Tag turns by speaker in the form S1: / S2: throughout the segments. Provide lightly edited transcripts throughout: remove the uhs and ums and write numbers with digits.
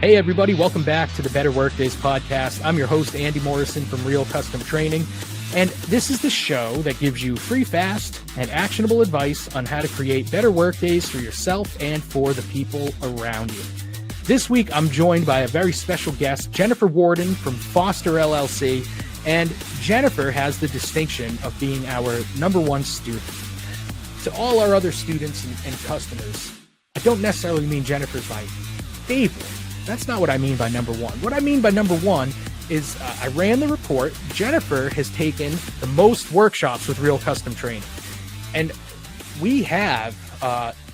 S1: Hey everybody, welcome back to the Better Workdays podcast. I'm your host, Andy Morrison from Real Custom Training, and this is the show that gives you free, fast, and actionable advice on how to create better workdays for yourself and for the people around you. This week, I'm joined by a very special guest, Jennifer Worden from Foster LLC, and Jennifer has the distinction of being our number one student. To all our other students and customers, I don't necessarily mean Jennifer's my favorite. That's not what I mean by number one. What I mean by number one is I ran the report. Jennifer has taken the most workshops with Real Custom Training. And we have,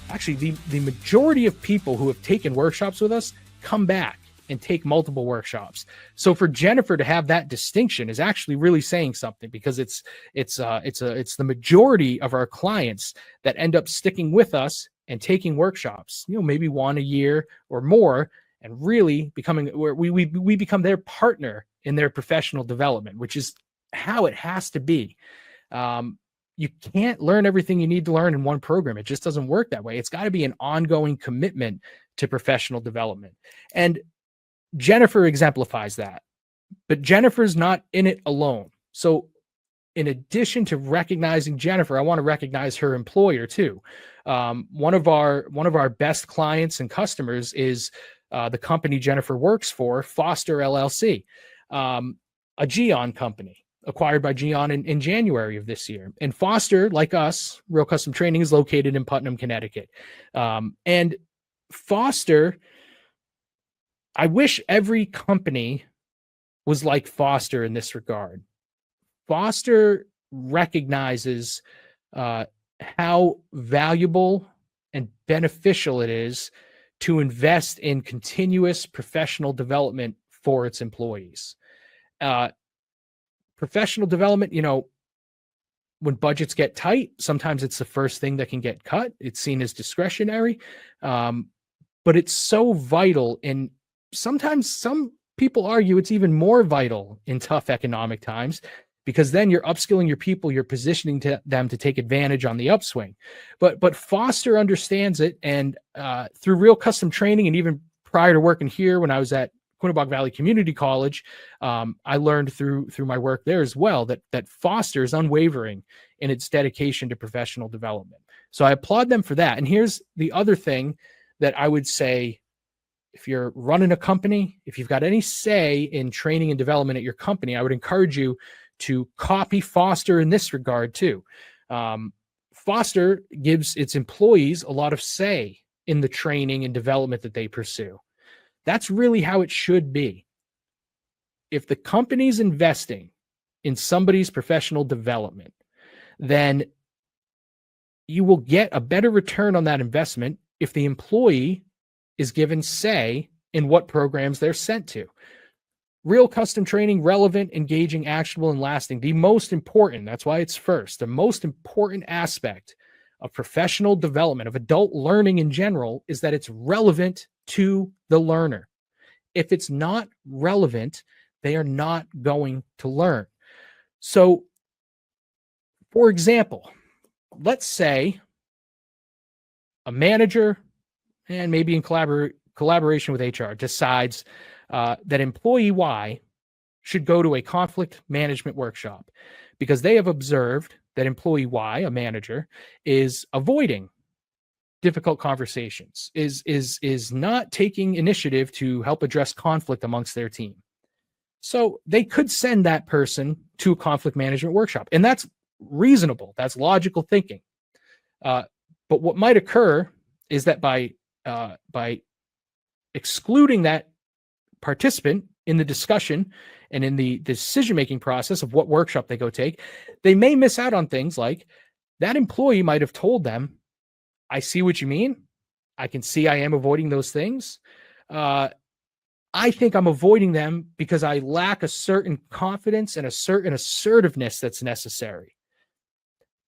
S1: actually, the majority of people who have taken workshops with us come back and take multiple workshops. So for Jennifer to have that distinction is actually really saying something, because it's the majority of our clients that end up sticking with us and taking workshops, maybe one a year or more, and really becoming where we become their partner in their professional development, which is how it has to be. You can't learn everything you need to learn in one program. It just doesn't work that way. It's got to be an ongoing commitment to professional development. And Jennifer exemplifies that. But Jennifer's not in it alone. So in addition to recognizing Jennifer, I want to recognize her employer too. One of our best clients and customers is the company Jennifer works for, Foster LLC, a Geon company acquired by Geon in January of this year. And Foster, like us, Real Custom Training, is located in Putnam, Connecticut. And Foster, I wish every company was like Foster in this regard. Foster recognizes how valuable and beneficial it is to invest in continuous professional development for its employees. Professional development, when budgets get tight, sometimes it's the first thing that can get cut. It's seen as discretionary, but it's so vital. And sometimes some people argue it's even more vital in tough economic times, because then you're upskilling your people, you're positioning them to take advantage on the upswing. But Foster understands it, and through Real Custom Training, and even prior to working here when I was at Quinnebog Valley Community College, I learned through my work there as well that Foster is unwavering in its dedication to professional development. So I applaud them for that. And here's the other thing that I would say: if you're running a company, if you've got any say in training and development at your company, I would encourage you to copy Foster in this regard too. Foster gives its employees a lot of say in the training and development that they pursue. That's really how it should be. If the company's investing in somebody's professional development, then you will get a better return on that investment if the employee is given say in what programs they're sent to. Real Custom Training, relevant, engaging, actionable, and lasting. The most important, that's why it's first, the most important aspect of professional development, of adult learning in general, is that it's relevant to the learner. If it's not relevant, they are not going to learn. So, for example, let's say a manager, and maybe in collaboration with HR, decides that employee Y should go to a conflict management workshop because they have observed that employee Y, a manager, is avoiding difficult conversations, is not taking initiative to help address conflict amongst their team. So they could send that person to a conflict management workshop, and that's reasonable. That's logical thinking. But what might occur is that by excluding that participant in the discussion and in the decision-making process of what workshop they go take, they may miss out on things like that employee might have told them, I see what you mean. I can see I am avoiding those things. I think I'm avoiding them because I lack a certain confidence and a certain assertiveness that's necessary.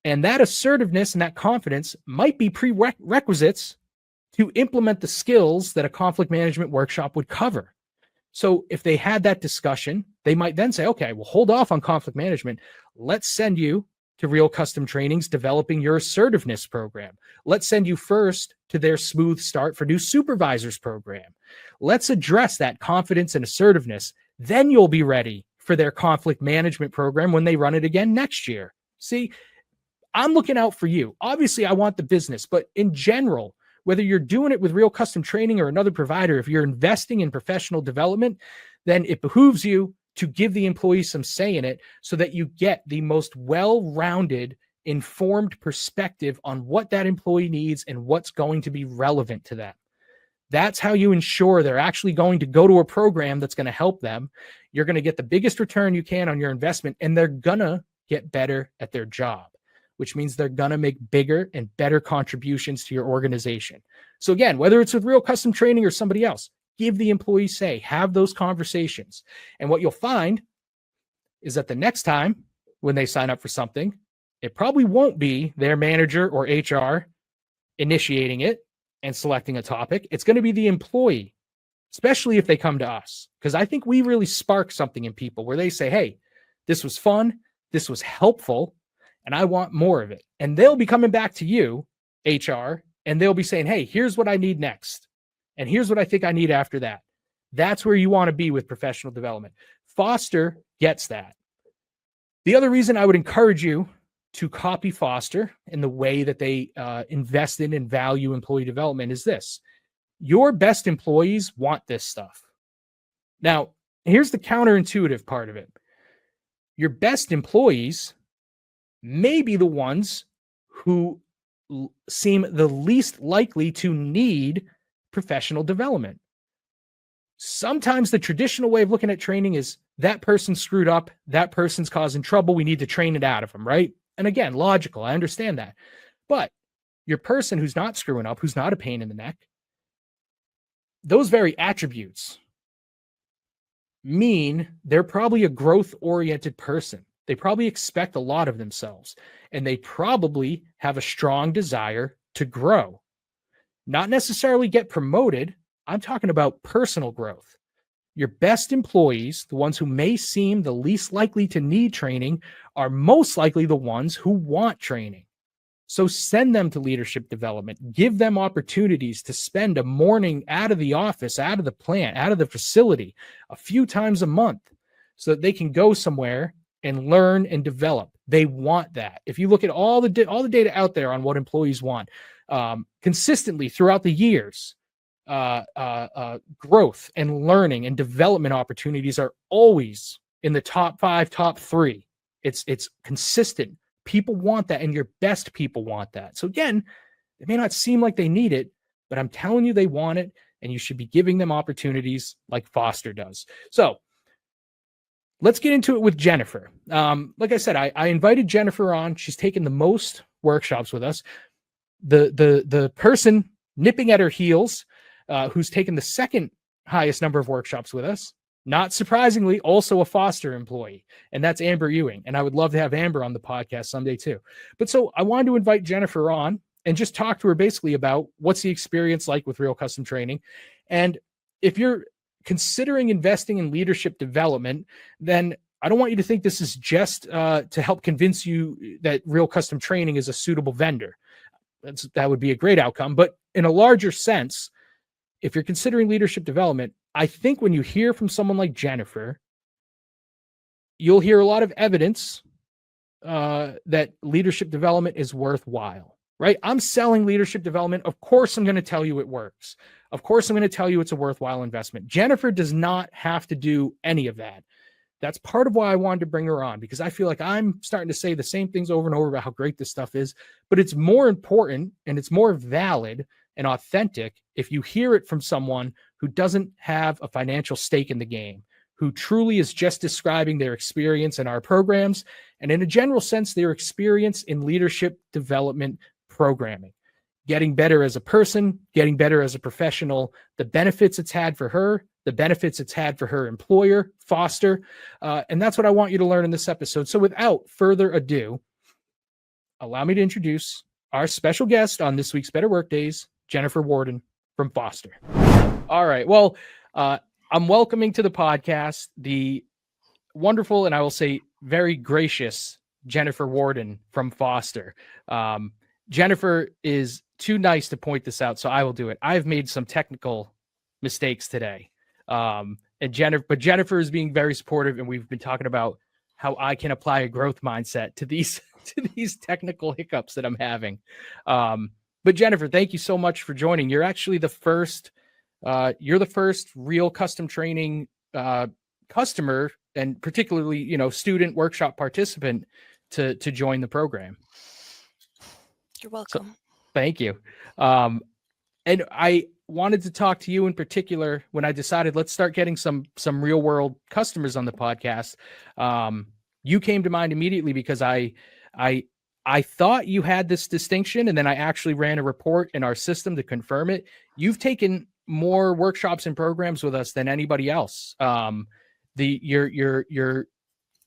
S1: And that assertiveness and that confidence might be prerequisites to implement the skills that a conflict management workshop would cover. So if they had that discussion, they might then say, okay, well, hold off on conflict management. Let's send you to Real Custom Training's Developing Your Assertiveness program. Let's send you first to their Smooth Start for New Supervisors program. Let's address that confidence and assertiveness. Then you'll be ready for their conflict management program when they run it again next year. See, I'm looking out for you. Obviously, I want the business, but in general, whether you're doing it with Real Custom Training or another provider, if you're investing in professional development, then it behooves you to give the employee some say in it so that you get the most well-rounded, informed perspective on what that employee needs and what's going to be relevant to them. That's how you ensure they're actually going to go to a program that's going to help them. You're going to get the biggest return you can on your investment, and they're going to get better at their job, which means they're going to make bigger and better contributions to your organization. So again, whether it's with Real Custom Training or somebody else, give the employee say, have those conversations. And what you'll find is that the next time when they sign up for something, it probably won't be their manager or HR initiating it and selecting a topic. It's going to be the employee, especially if they come to us, because I think we really spark something in people where they say, hey, this was fun, this was helpful, and I want more of it. And they'll be coming back to you, HR, and they'll be saying, hey, here's what I need next. And here's what I think I need after that. That's where you want to be with professional development. Foster gets that. The other reason I would encourage you to copy Foster in the way that they invest in and value employee development is this. Your best employees want this stuff. Now, here's the counterintuitive part of it. Your best employees may be the ones who seem the least likely to need professional development. Sometimes the traditional way of looking at training is that person screwed up, that person's causing trouble, we need to train it out of them, right? And again, logical, I understand that. But your person who's not screwing up, who's not a pain in the neck, those very attributes mean they're probably a growth-oriented person. They probably expect a lot of themselves, and they probably have a strong desire to grow. Not necessarily get promoted. I'm talking about personal growth. Your best employees, the ones who may seem the least likely to need training, are most likely the ones who want training. So send them to leadership development. Give them opportunities to spend a morning out of the office, out of the plant, out of the facility, a few times a month so that they can go somewhere and learn and develop. They want that. If you look at all the data out there on what employees want, consistently throughout the years, growth and learning and development opportunities are always in the top 5, top 3. It's consistent. People want that, and your best people want that. So again, it may not seem like they need it, but I'm telling you they want it, and you should be giving them opportunities like Foster does. So let's get into it with Jennifer. Like I said, I invited Jennifer on. She's taken the most workshops with us. The person nipping at her heels, who's taken the second highest number of workshops with us, not surprisingly, also a Foster employee, and that's Amber Ewing. And I would love to have Amber on the podcast someday too. But so I wanted to invite Jennifer on and just talk to her basically about what's the experience like with Real Custom Training. And if you're considering investing in leadership development, then I don't want you to think this is just to help convince you that Real Custom Training is a suitable vendor. That would be a great outcome. But in a larger sense, if you're considering leadership development, I think when you hear from someone like Jennifer, you'll hear a lot of evidence that leadership development is worthwhile, right? I'm selling leadership development. Of course, I'm going to tell you it works. Of course, I'm going to tell you it's a worthwhile investment. Jennifer does not have to do any of that. That's part of why I wanted to bring her on, because I feel like I'm starting to say the same things over and over about how great this stuff is, but it's more important and it's more valid and authentic if you hear it from someone who doesn't have a financial stake in the game, who truly is just describing their experience in our programs and in a general sense, their experience in leadership development programming, getting better as a person, getting better as a professional, the benefits it's had for her, the benefits it's had for her employer, Foster. And that's what I want you to learn in this episode. So without further ado, allow me to introduce our special guest on this week's Better Work Days, Jennifer Worden from Foster. All right. Well, I'm welcoming to the podcast the wonderful, and I will say very gracious, Jennifer Worden from Foster. Jennifer is too nice to point this out, so I will do it. I've made some technical mistakes today. And Jennifer is being very supportive, and we've been talking about how I can apply a growth mindset to these technical hiccups that I'm having. But Jennifer, thank you so much for joining. You're actually the first real custom training customer, and particularly, student workshop participant to join the program.
S2: You're welcome.
S1: So, thank you. And I wanted to talk to you in particular when I decided let's start getting some real world customers on the podcast. You came to mind immediately because I thought you had this distinction, and then I actually ran a report in our system to confirm it. You've taken more workshops and programs with us than anybody else. Your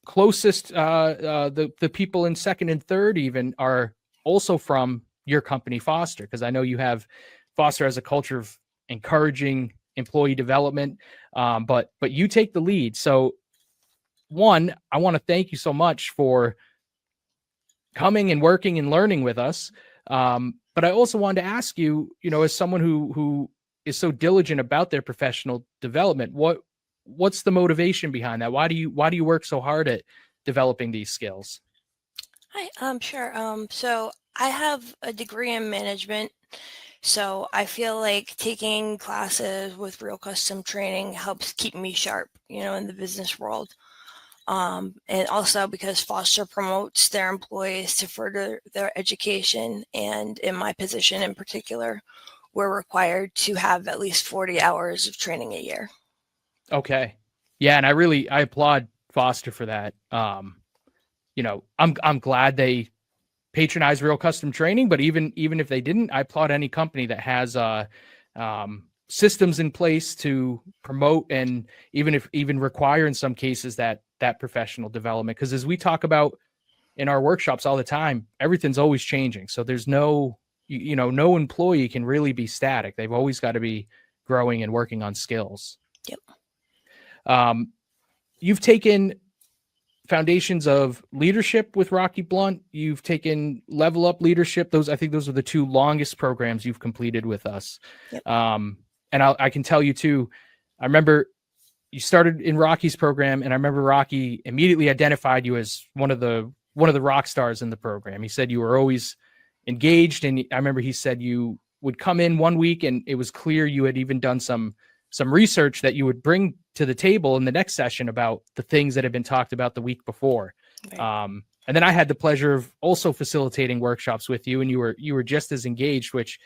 S1: closest, the people in second and third even are also from your company, Foster, because I know you have Foster has a culture of encouraging employee development, but you take the lead. So one, I want to thank you so much for coming and working and learning with us. But I also wanted to ask you, as someone who is so diligent about their professional development, what's the motivation behind that? Why do you work so hard at developing these skills?
S2: Hi, sure. So I have a degree in management, so I feel like taking classes with real custom training helps keep me sharp, in the business world. And also because Foster promotes their employees to further their education, and in my position in particular, we're required to have at least 40 hours of training a year.
S1: Okay. Yeah, and I applaud Foster for that. I'm glad they patronize real custom training, but even if they didn't, I applaud any company that has systems in place to promote and even require in some cases that professional development. Because as we talk about in our workshops all the time, everything's always changing. So there's no employee can really be static. They've always got to be growing and working on skills.
S2: Yep.
S1: You've taken Foundations of Leadership with Rocky Blunt. You've taken Level Up Leadership. I think those are the two longest programs you've completed with us.
S2: Yep.
S1: And I can tell you too, I remember you started in Rocky's program, and I remember Rocky immediately identified you as one of the rock stars in the program. He said you were always engaged, and I remember he said you would come in one week and it was clear you had even done some research that you would bring to the table in the next session about the things that had been talked about the week before.
S2: Right.
S1: And then I had the pleasure of also facilitating workshops with you, and you were just as engaged, which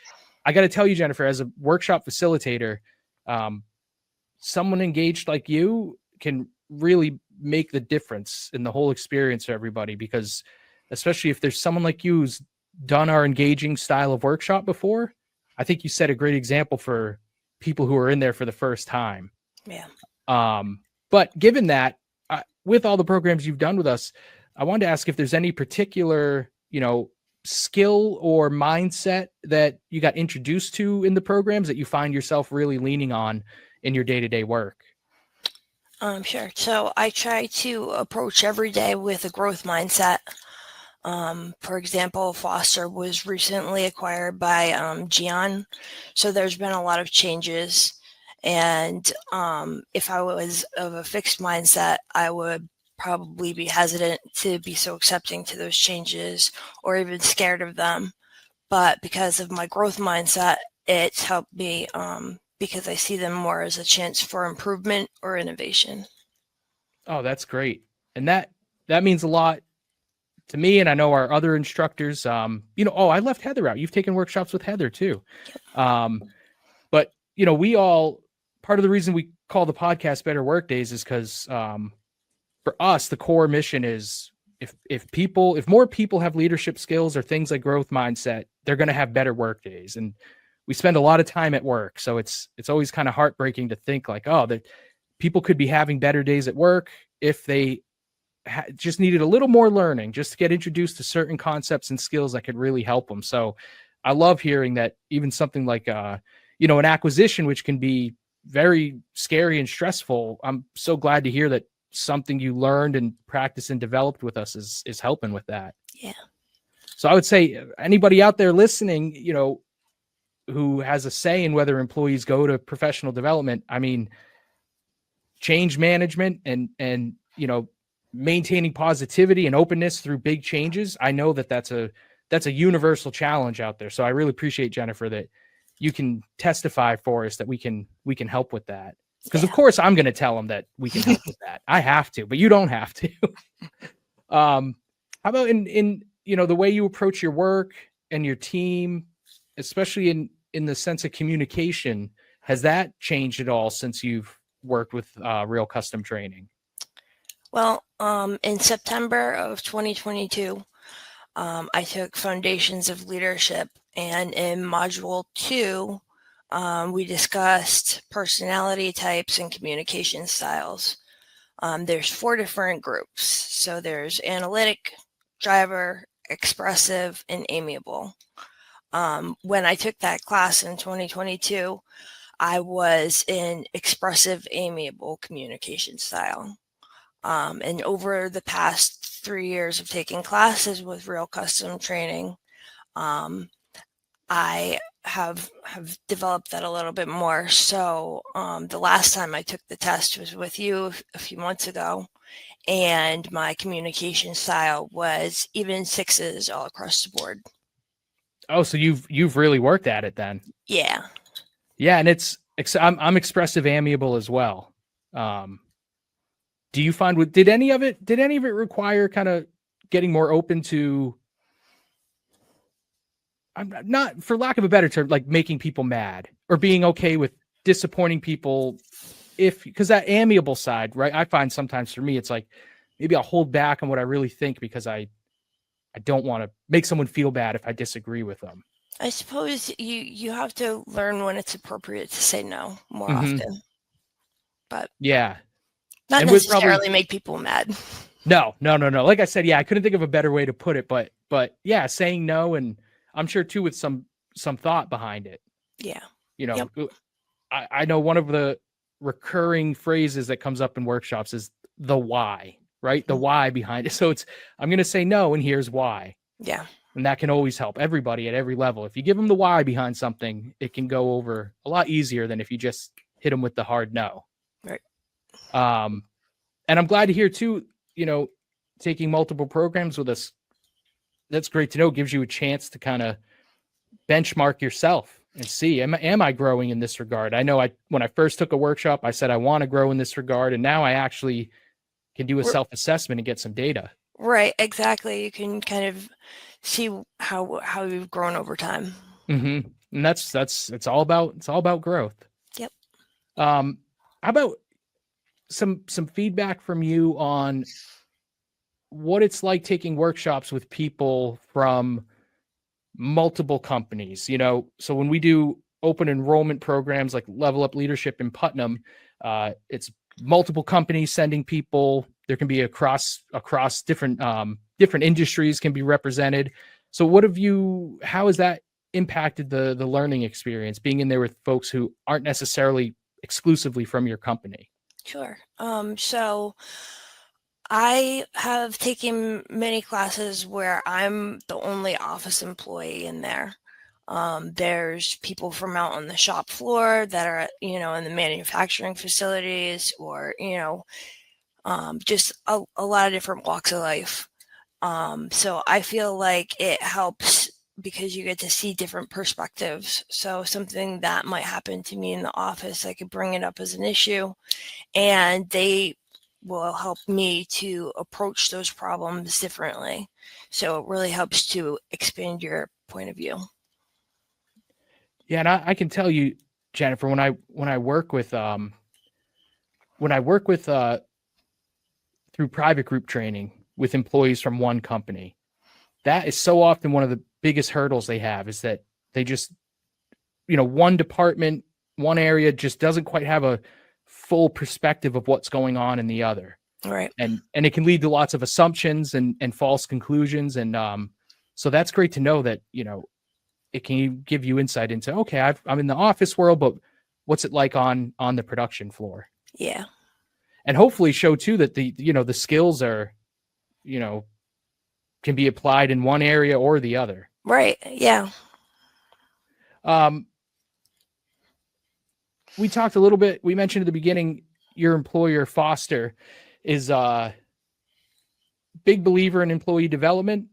S1: I got to tell you, Jennifer, as a workshop facilitator, someone engaged like you can really make the difference in the whole experience for everybody, because especially if there's someone like you who's done our engaging style of workshop before, I think you set a great example for people who are in there for the first time.
S2: Yeah.
S1: But given that, with all the programs you've done with us, I wanted to ask if there's any particular, skill or mindset that you got introduced to in the programs that you find yourself really leaning on in your day-to-day work.
S2: Sure. So I try to approach every day with a growth mindset. For example, Foster was recently acquired by Gion, so there's been a lot of changes. And if I was of a fixed mindset, I would probably be hesitant to be so accepting to those changes or even scared of them. But because of my growth mindset, it's helped me because I see them more as a chance for improvement or innovation.
S1: Oh, that's great. And that means a lot to me, and I know our other instructors. I left Heather out. You've taken workshops with Heather too. But we all, part of the reason we call the podcast Better Work Days is because for us, the core mission is if more people have leadership skills or things like growth mindset, they're going to have better work days. And we spend a lot of time at work, so it's always kind of heartbreaking to think like, that people could be having better days at work if they just needed a little more learning, just to get introduced to certain concepts and skills that could really help them. So I love hearing that even something like, an acquisition, which can be very scary and stressful. I'm so glad to hear that something you learned and practiced and developed with us is helping with that.
S2: Yeah.
S1: So I would say anybody out there listening, who has a say in whether employees go to professional development, I mean, change management and maintaining positivity and openness through big changes. I know that's a universal challenge out there. So I really appreciate, Jennifer, that you can testify for us that we can help with that. Because of course I'm going to tell them that we can help with that. I have to, but you don't have to. How about in the way you approach your work and your team, especially in the sense of communication, has that changed at all since you've worked with Real Custom Training?
S2: Well, in September of 2022, I took Foundations of Leadership, and in Module 2, we discussed personality types and communication styles. There's 4 different groups. So there's analytic, driver, expressive, and amiable. When I took that class in 2022, I was in expressive, amiable communication style. And over the past 3 years of taking classes with Real Custom Training, I have developed that a little bit more. So the last time I took the test was with you a few months ago, and my communication style was even 6s all across the board.
S1: Oh, so you've really worked at it then.
S2: Yeah.
S1: Yeah, and I'm expressive amiable as well. Do you find did any of it require kind of getting more open to, I'm not, for lack of a better term, like making people mad or being okay with disappointing people, because that amiable side, right? I find sometimes for me, it's like, maybe I'll hold back on what I really think because I don't want to make someone feel bad if I disagree with them.
S2: I suppose you have to learn when it's appropriate to say no more often. But
S1: yeah,
S2: not necessarily make people mad.
S1: No. Like I said, yeah, I couldn't think of a better way to put it, but yeah, saying no, and I'm sure too with some thought behind it.
S2: Yeah.
S1: Yep. I know one of the recurring phrases that comes up in workshops is the why, right? The why behind it. So I'm going to say no, and here's why.
S2: Yeah.
S1: And that can always help everybody at every level. If you give them the why behind something, it can go over a lot easier than if you just hit them with the hard no.
S2: Right.
S1: And I'm glad to hear too, taking multiple programs with us. That's great to know. It gives you a chance to kind of benchmark yourself and see, am I growing in this regard? I know when I first took a workshop, I said I want to grow in this regard, and now I actually can do a self-assessment and get some data.
S2: Right, exactly. You can kind of see how you've grown over time.
S1: And it's all about growth.
S2: Yep.
S1: How about some feedback from you on what it's like taking workshops with people from multiple companies? So when we do open enrollment programs like Level Up Leadership in Putnam, it's multiple companies sending people. There can be across different industries can be represented. So how has that impacted the learning experience, being in there with folks who aren't necessarily exclusively from your company?
S2: Sure. So I have taken many classes where I'm the only office employee in there. There's people from out on the shop floor that are, in the manufacturing facilities, or, just a lot of different walks of life. So I feel like it helps because you get to see different perspectives. So something that might happen to me in the office, I could bring it up as an issue, and they will help me to approach those problems differently. So it really helps to expand your point of view.
S1: Yeah, and I can tell you, Jennifer, when I work with through private group training with employees from one company, that is so often one of the biggest hurdles they have, is that they just, one department, one area just doesn't quite have a full perspective of what's going on in the other.
S2: Right.
S1: And it can lead to lots of assumptions and false conclusions. And so that's great to know that, it can give you insight into, okay, I'm in the office world, but what's it like on the production floor?
S2: Yeah.
S1: hopefully show too that the skills are, can be applied in one area or the other.
S2: Right. Yeah.
S1: We talked a little bit, we mentioned at the beginning, your employer, Foster, is a big believer in employee development,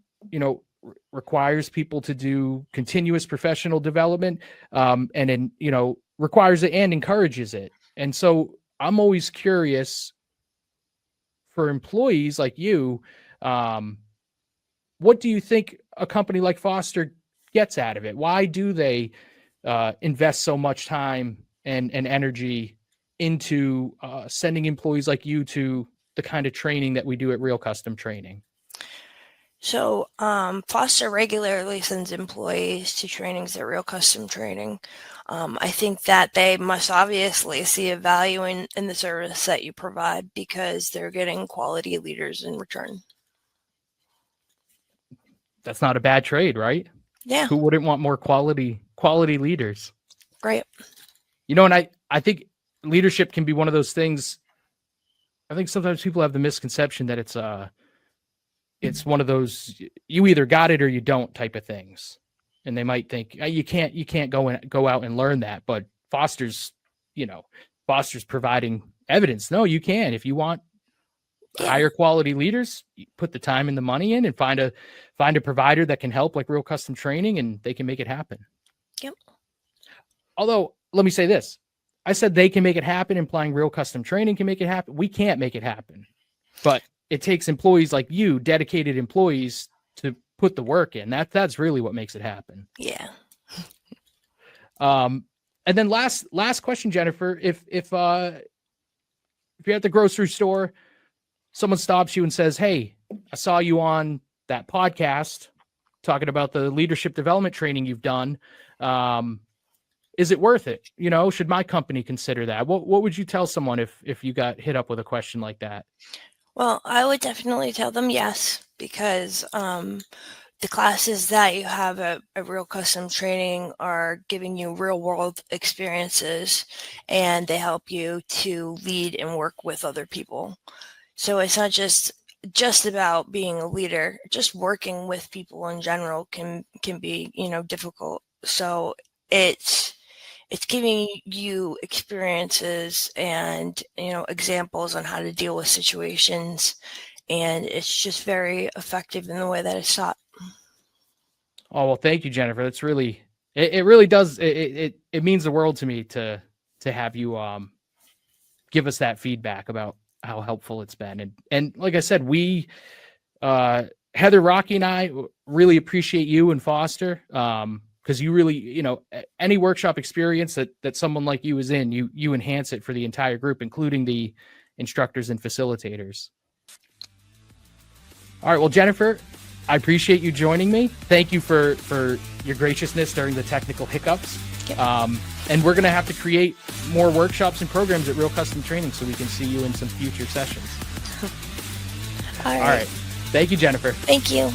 S1: requires people to do continuous professional development, and requires it and encourages it. And so I'm always curious, for employees like you, what do you think a company like Foster gets out of it? Why do they invest so much time and energy into sending employees like you to the kind of training that we do at Real Custom Training?
S2: So Foster regularly sends employees to trainings at Real Custom Training. I think that they must obviously see a value in the service that you provide, because they're getting quality leaders in return.
S1: That's not a bad trade, right?
S2: Yeah.
S1: Who wouldn't want more quality leaders?
S2: Right.
S1: And I think leadership can be one of those things. I think sometimes people have the misconception that it's one of those, you either got it or you don't type of things. And they might think you can't go out and learn that, but Foster's providing evidence. No, you can. If you want higher quality leaders, you put the time and the money in and find a provider that can help, like Real Custom Training, and they can make it happen.
S2: Yep.
S1: Although, let me say this. I said they can make it happen, implying Real Custom Training can make it happen. We can't make it happen. But it takes employees like you, dedicated employees, to put the work in. That's really what makes it happen.
S2: Yeah.
S1: And then last question, Jennifer, if you're at the grocery store, someone stops you and says, "Hey, I saw you on that podcast talking about the leadership development training you've done. Is it worth it? Should my company consider that?" What would you tell someone if you got hit up with a question like that?
S2: Well, I would definitely tell them yes, because the classes that you have at Real Custom Training are giving you real world experiences, and they help you to lead and work with other people. So it's not just about being a leader. Just working with people in general can be, difficult. So it's giving you experiences and, examples on how to deal with situations. And it's just very effective in the way that it's taught.
S1: Oh, well, thank you, Jennifer. That's really, it really does. It means the world to me to have you give us that feedback about how helpful it's been. And like I said, we, Heather, Rocky, and I really appreciate you and Foster, because you really, any workshop experience that someone like you is in, you enhance it for the entire group, including the instructors and facilitators. All right. Well, Jennifer, I appreciate you joining me. Thank you for your graciousness during the technical hiccups.
S2: Yep.
S1: And we're going to have to create more workshops and programs at Real Custom Training so we can see you in some future sessions.
S2: All right.
S1: All right. Thank you, Jennifer.
S2: Thank you.